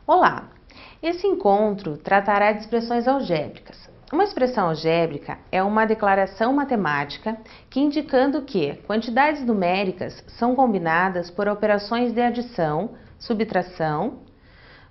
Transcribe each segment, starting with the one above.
Olá! Esse encontro tratará de expressões algébricas. Uma expressão algébrica é uma declaração matemática que indicando que quantidades numéricas são combinadas por operações de adição, subtração,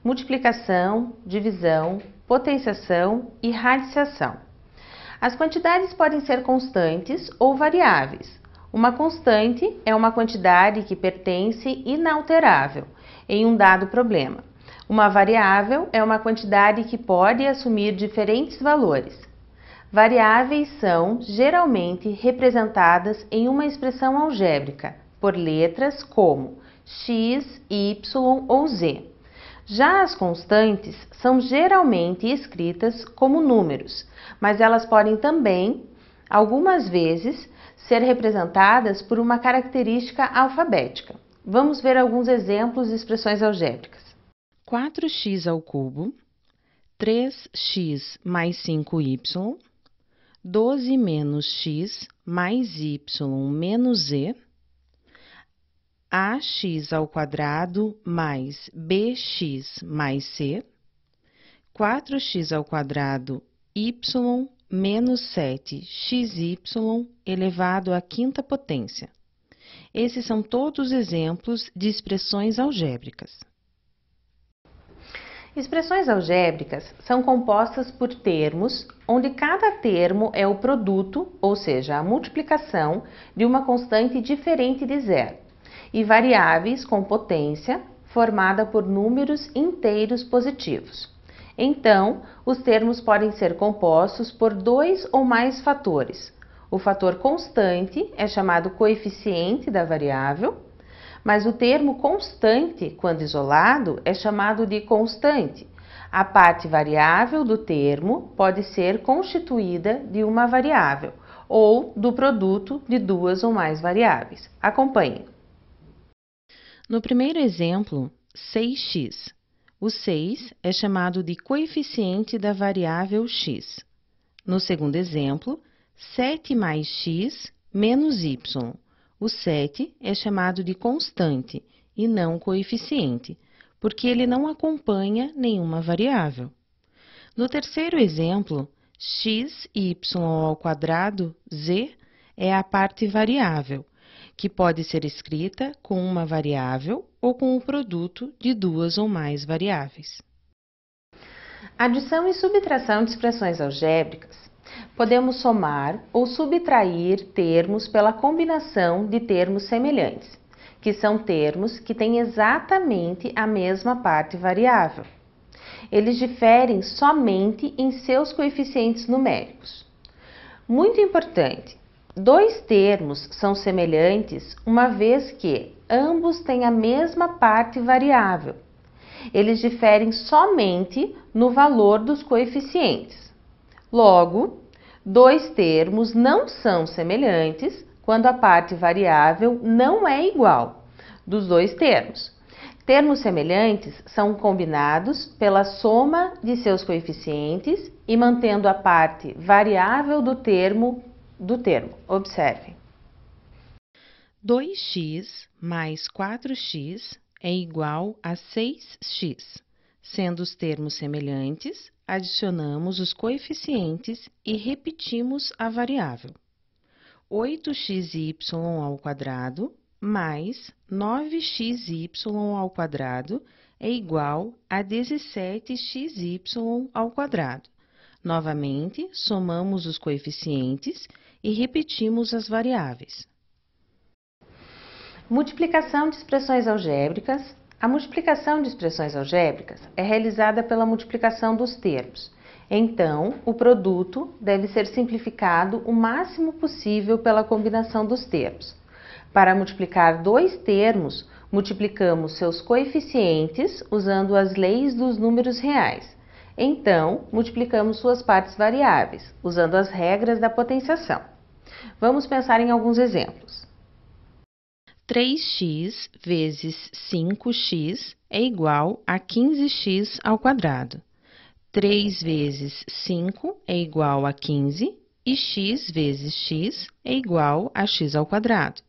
multiplicação, divisão, potenciação e radiciação. As quantidades podem ser constantes ou variáveis. Uma constante é uma quantidade que pertence inalterável em um dado problema. Uma variável é uma quantidade que pode assumir diferentes valores. Variáveis são geralmente representadas em uma expressão algébrica por letras como x, y ou z. Já as constantes são geralmente escritas como números, mas elas podem também, algumas vezes, ser representadas por uma característica alfabética. Vamos ver alguns exemplos de expressões algébricas. 4x ao cubo, 3x mais 5y, 12 menos x mais y menos z, ax ao quadrado mais bx mais c, 4x ao quadrado y menos 7xy elevado à quinta potência. Esses são todos exemplos de expressões algébricas. Expressões algébricas são compostas por termos onde cada termo é o produto, ou seja, a multiplicação de uma constante diferente de zero, e variáveis com potência formada por números inteiros positivos. Então, os termos podem ser compostos por dois ou mais fatores. O fator constante é chamado coeficiente da variável, mas o termo constante, quando isolado, é chamado de constante. A parte variável do termo pode ser constituída de uma variável ou do produto de duas ou mais variáveis. Acompanhe. No primeiro exemplo, 6x. O 6 é chamado de coeficiente da variável x. No segundo exemplo, 7 mais x menos y. O 7 é chamado de constante e não coeficiente, porque ele não acompanha nenhuma variável. No terceiro exemplo, x, y ao quadrado, z, é a parte variável, que pode ser escrita com uma variável ou com o produto de duas ou mais variáveis. Adição e subtração de expressões algébricas. Podemos somar ou subtrair termos pela combinação de termos semelhantes, que são termos que têm exatamente a mesma parte variável. Eles diferem somente em seus coeficientes numéricos. Muito importante, dois termos são semelhantes uma vez que ambos têm a mesma parte variável. Eles diferem somente no valor dos coeficientes. Logo, dois termos não são semelhantes quando a parte variável não é igual dos dois termos. Termos semelhantes são combinados pela soma de seus coeficientes e mantendo a parte variável do termo. Observe. 2x mais 4x é igual a 6x. Sendo os termos semelhantes, adicionamos os coeficientes e repetimos a variável. 8xy ao quadrado mais 9xy ao quadrado é igual a 17xy ao quadrado. Novamente, somamos os coeficientes e repetimos as variáveis. Multiplicação de expressões algébricas. A multiplicação de expressões algébricas é realizada pela multiplicação dos termos. Então, o produto deve ser simplificado o máximo possível pela combinação dos termos. Para multiplicar dois termos, multiplicamos seus coeficientes usando as leis dos números reais. Então, multiplicamos suas partes variáveis, usando as regras da potenciação. Vamos pensar em alguns exemplos. 3x vezes 5x é igual a 15x ao quadrado. 3 vezes 5 é igual a 15 e x vezes x é igual a x ao quadrado.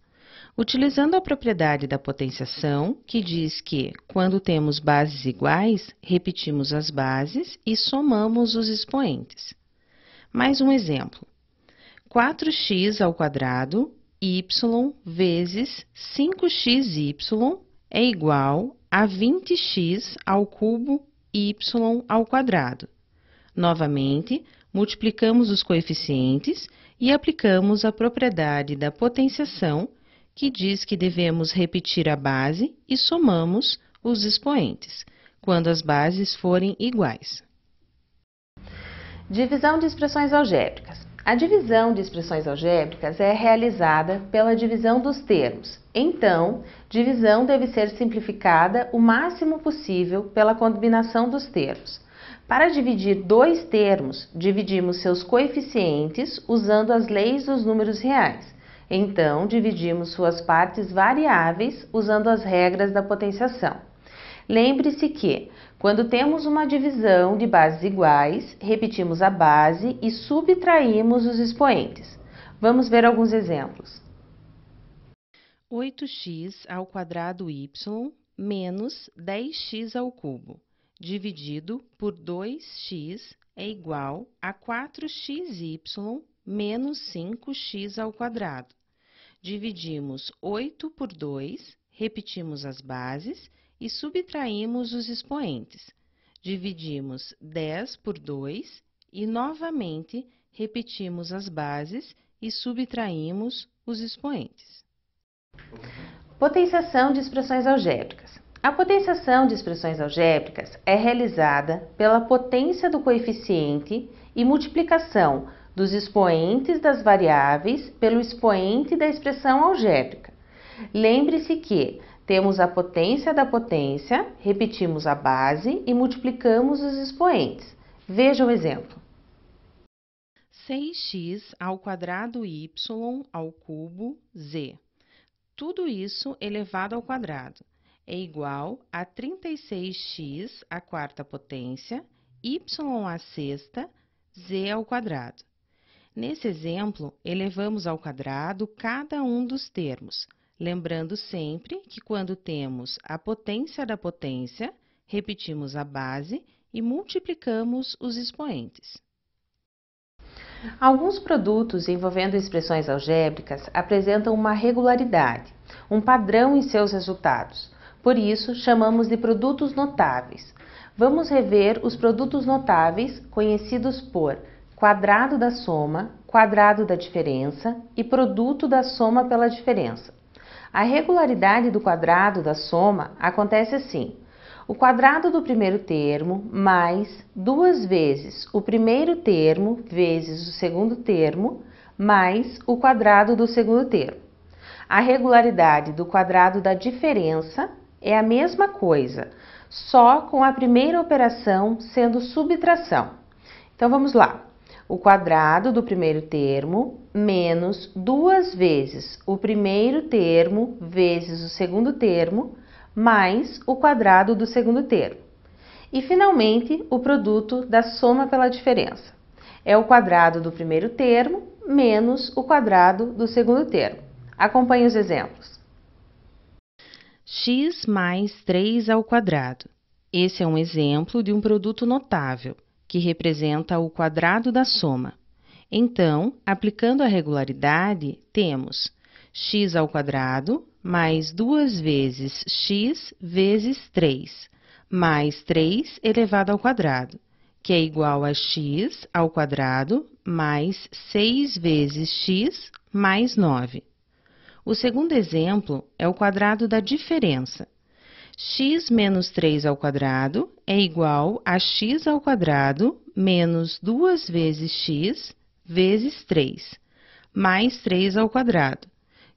Utilizando a propriedade da potenciação, que diz que, quando temos bases iguais, repetimos as bases e somamos os expoentes. Mais um exemplo. 4x² y vezes 5xy é igual a 20x ao cubo y². Novamente, multiplicamos os coeficientes e aplicamos a propriedade da potenciação, que diz que devemos repetir a base e somamos os expoentes, quando as bases forem iguais. Divisão de expressões algébricas. A divisão de expressões algébricas é realizada pela divisão dos termos. Então, divisão deve ser simplificada o máximo possível pela combinação dos termos. Para dividir dois termos, dividimos seus coeficientes usando as leis dos números reais. Então, dividimos suas partes variáveis usando as regras da potenciação. Lembre-se que, quando temos uma divisão de bases iguais, repetimos a base e subtraímos os expoentes. Vamos ver alguns exemplos. 8x² y menos 10x², dividido por 2x é igual a 4xy menos 5x². Dividimos 8 por 2, repetimos as bases e subtraímos os expoentes. Dividimos 10 por 2 e, novamente, repetimos as bases e subtraímos os expoentes. Potenciação de expressões algébricas. A potenciação de expressões algébricas é realizada pela potência do coeficiente e multiplicação dos expoentes das variáveis pelo expoente da expressão algébrica. Lembre-se que temos a potência da potência, repetimos a base e multiplicamos os expoentes. Veja o exemplo. 6x² y² z. Tudo isso elevado ao quadrado é igual a 36x à quarta potência, y à sexta, z². Nesse exemplo, elevamos ao quadrado cada um dos termos, lembrando sempre que quando temos a potência da potência, repetimos a base e multiplicamos os expoentes. Alguns produtos envolvendo expressões algébricas apresentam uma regularidade, um padrão em seus resultados. Por isso, chamamos de produtos notáveis. Vamos rever os produtos notáveis conhecidos por quadrado da soma, quadrado da diferença e produto da soma pela diferença. A regularidade do quadrado da soma acontece assim: o quadrado do primeiro termo mais 2 vezes o primeiro termo vezes o segundo termo mais o quadrado do segundo termo. A regularidade do quadrado da diferença é a mesma coisa, só com a primeira operação sendo subtração. Então vamos lá. O quadrado do primeiro termo menos 2 vezes o primeiro termo vezes o segundo termo mais o quadrado do segundo termo. E, finalmente, o produto da soma pela diferença. É o quadrado do primeiro termo menos o quadrado do segundo termo. Acompanhe os exemplos. X mais 3². Esse é um exemplo de um produto notável, que representa o quadrado da soma. Então, aplicando a regularidade, temos x² mais 2 vezes x vezes 3, mais 3 elevado ao quadrado, que é igual a x² mais 6 vezes x mais 9. O segundo exemplo é o quadrado da diferença. X menos 3² é igual a x² menos 2 vezes x vezes 3, mais 3²,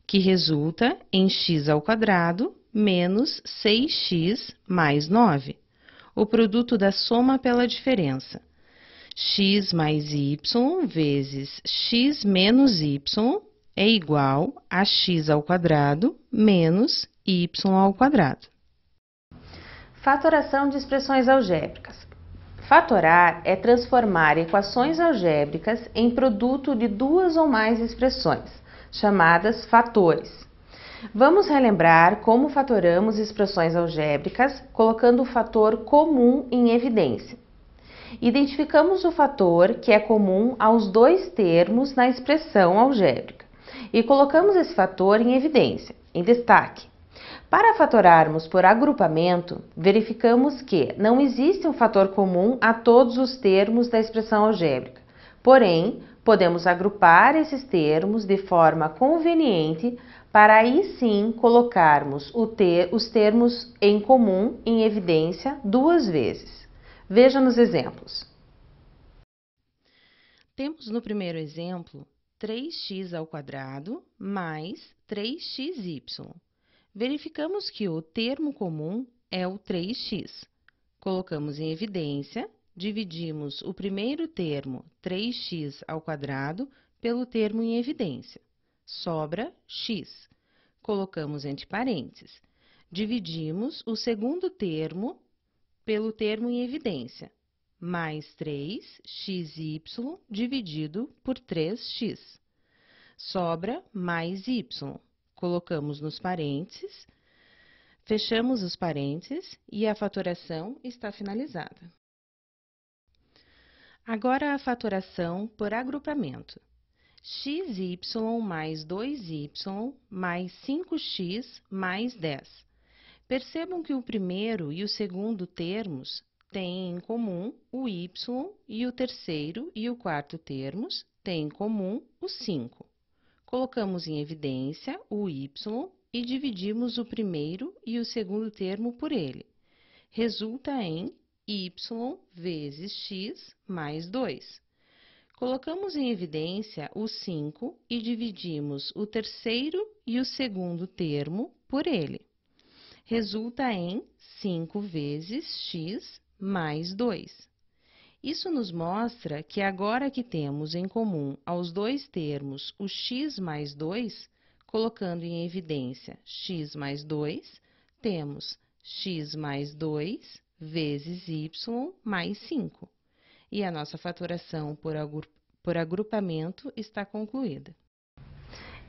que resulta em x² menos 6x mais 9, o produto da soma pela diferença. X mais y vezes x menos y é igual a x² menos y². Fatoração de expressões algébricas. Fatorar é transformar equações algébricas em produto de duas ou mais expressões, chamadas fatores. Vamos relembrar como fatoramos expressões algébricas, colocando o fator comum em evidência. Identificamos o fator que é comum aos dois termos na expressão algébrica e colocamos esse fator em evidência, em destaque. Para fatorarmos por agrupamento, verificamos que não existe um fator comum a todos os termos da expressão algébrica. Porém, podemos agrupar esses termos de forma conveniente para aí sim colocarmos os termos em comum em evidência duas vezes. Veja nos exemplos. Temos no primeiro exemplo 3x² mais 3xy. Verificamos que o termo comum é o 3x. Colocamos em evidência, dividimos o primeiro termo, 3x² pelo termo em evidência. Sobra x. Colocamos entre parênteses. Dividimos o segundo termo pelo termo em evidência, mais 3xy dividido por 3x. Sobra mais y. Colocamos nos parênteses, fechamos os parênteses e a fatoração está finalizada. Agora a fatoração por agrupamento. xy mais 2y mais 5x mais 10. Percebam que o primeiro e o segundo termos têm em comum o y e o terceiro e o quarto termos têm em comum o 5. Colocamos em evidência o y e dividimos o primeiro e o segundo termo por ele. Resulta em y vezes x mais 2. Colocamos em evidência o 5 e dividimos o terceiro e o segundo termo por ele. Resulta em 5 vezes x mais 2. Isso nos mostra que agora que temos em comum aos dois termos o x mais 2, colocando em evidência x mais 2, temos x mais 2 vezes y mais 5. E a nossa fatoração por agrupamento está concluída.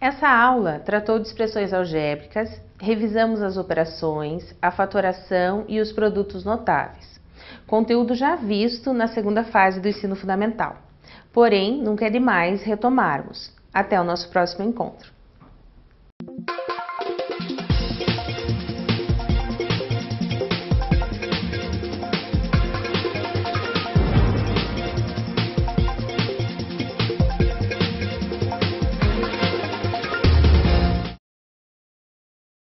Essa aula tratou de expressões algébricas, revisamos as operações, a fatoração e os produtos notáveis. Conteúdo já visto na segunda fase do ensino fundamental. Porém, nunca é demais retomarmos. Até o nosso próximo encontro.